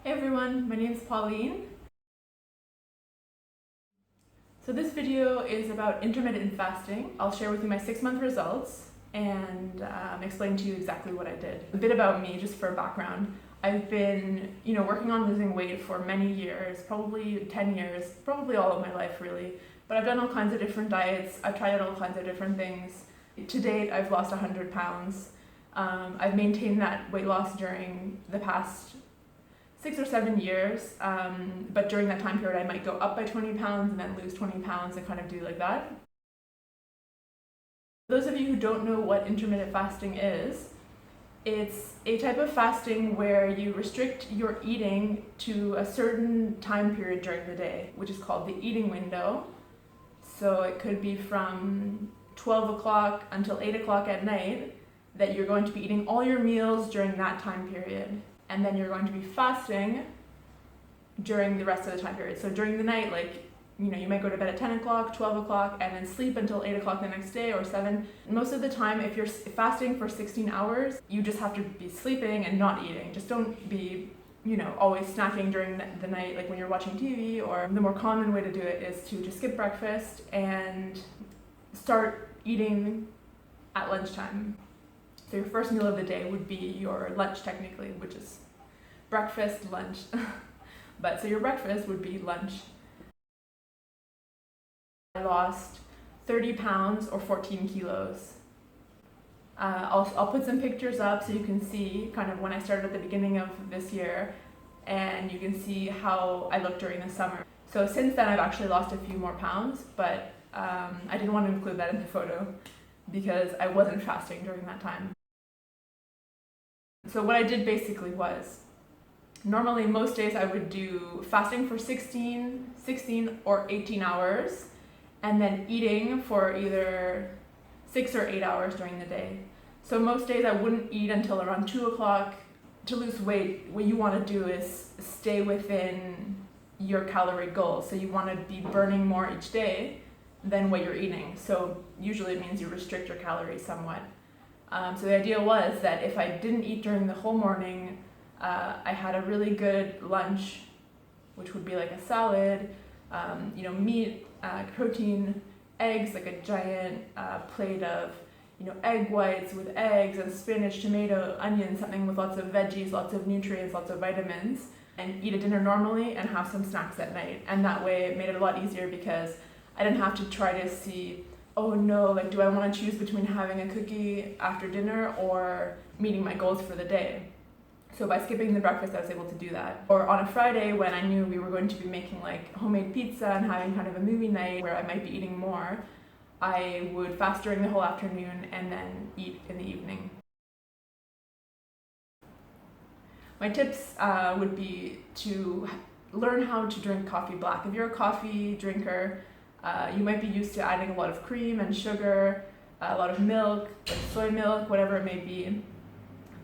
Hey everyone, my name is Pauline. So this video is about intermittent fasting. I'll share with you my 6-month results and explain to you exactly what I did. A bit about me, just for background. I've been, working on losing weight for many years, probably 10 years, probably all of my life really. But I've done all kinds of different diets. I've tried out all kinds of different things. To date, I've lost 100 pounds. I've maintained that weight loss during the past 6 or 7 years, but during that time period I might go up by 20 pounds and then lose 20 pounds and kind of do like that. Those of you who don't know what intermittent fasting is, it's a type of fasting where you restrict your eating to a certain time period during the day, which is called the eating window. So it could be from 12 o'clock until 8 o'clock at night that you're going to be eating all your meals during that time period. And then you're going to be fasting during the rest of the time period. So during the night, you might go to bed at 10 o'clock, 12 o'clock, and then sleep until 8 o'clock the next day or 7. Most of the time, if you're fasting for 16 hours, you just have to be sleeping and not eating. Just don't be, always snacking during the night, like when you're watching TV. Or the more common way to do it is to just skip breakfast and start eating at lunchtime. So your first meal of the day would be your lunch technically, which is breakfast, lunch. So your breakfast would be lunch. I lost 30 pounds or 14 kilos. I'll put some pictures up so you can see kind of when I started at the beginning of this year, and you can see how I looked during the summer. So since then I've actually lost a few more pounds, but I didn't want to include that in the photo because I wasn't fasting during that time. So what I did basically was, normally most days I would do fasting for 16 or 18 hours, and then eating for either 6 or 8 hours during the day. So most days I wouldn't eat until around 2 o'clock. To lose weight, what you want to do is stay within your calorie goal. So you want to be burning more each day than what you're eating. So usually it means you restrict your calories somewhat. So the idea was that if I didn't eat during the whole morning, I had a really good lunch, which would be like a salad, meat, protein, eggs, like a giant plate of, egg whites with eggs and spinach, tomato, onion, something with lots of veggies, lots of nutrients, lots of vitamins, and eat a dinner normally and have some snacks at night. And that way it made it a lot easier because I didn't have to try to see, oh no, do I want to choose between having a cookie after dinner or meeting my goals for the day? So by skipping the breakfast, I was able to do that. Or on a Friday when I knew we were going to be making homemade pizza and having kind of a movie night where I might be eating more, I would fast during the whole afternoon and then eat in the evening. My tips would be to learn how to drink coffee black. If you're a coffee drinker, you might be used to adding a lot of cream and sugar, a lot of milk, like soy milk, whatever it may be.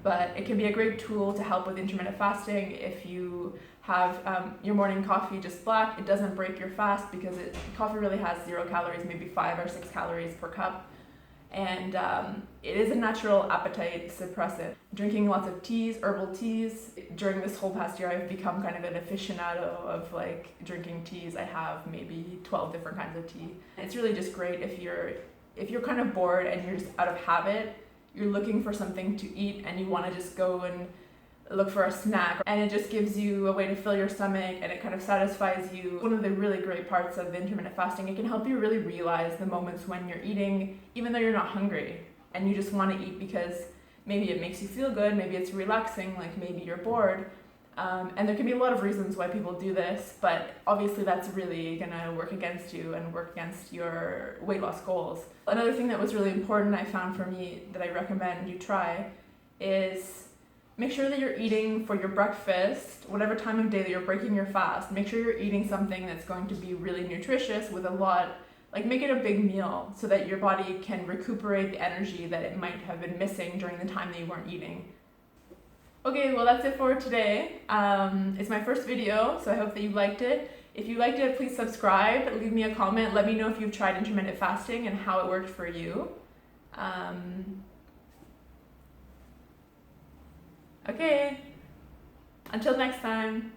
But it can be a great tool to help with intermittent fasting. If you have your morning coffee just black, it doesn't break your fast because coffee really has 0 calories, maybe 5 or 6 calories per cup. And it is a natural appetite suppressant. Drinking lots of teas, herbal teas. During this whole past year, I've become kind of an aficionado of drinking teas. I have maybe 12 different kinds of tea. It's really just great if you're kind of bored and you're just out of habit, you're looking for something to eat and you want to just go and look for a snack, and it just gives you a way to fill your stomach and it kind of satisfies you. One of the really great parts of intermittent fasting, it can help you really realize the moments when you're eating even though you're not hungry and you just want to eat because maybe it makes you feel good, maybe it's relaxing, maybe you're bored. And there can be a lot of reasons why people do this, but obviously that's really going to work against you and work against your weight loss goals. Another thing that was really important I found for me that I recommend you try is make sure that you're eating for your breakfast, whatever time of day that you're breaking your fast, make sure you're eating something that's going to be really nutritious with a lot, make it a big meal so that your body can recuperate the energy that it might have been missing during the time that you weren't eating. Okay, well that's it for today. It's my first video, so I hope that you liked it. If you liked it, please subscribe, leave me a comment, let me know if you've tried intermittent fasting and how it worked for you. Okay. Until next time.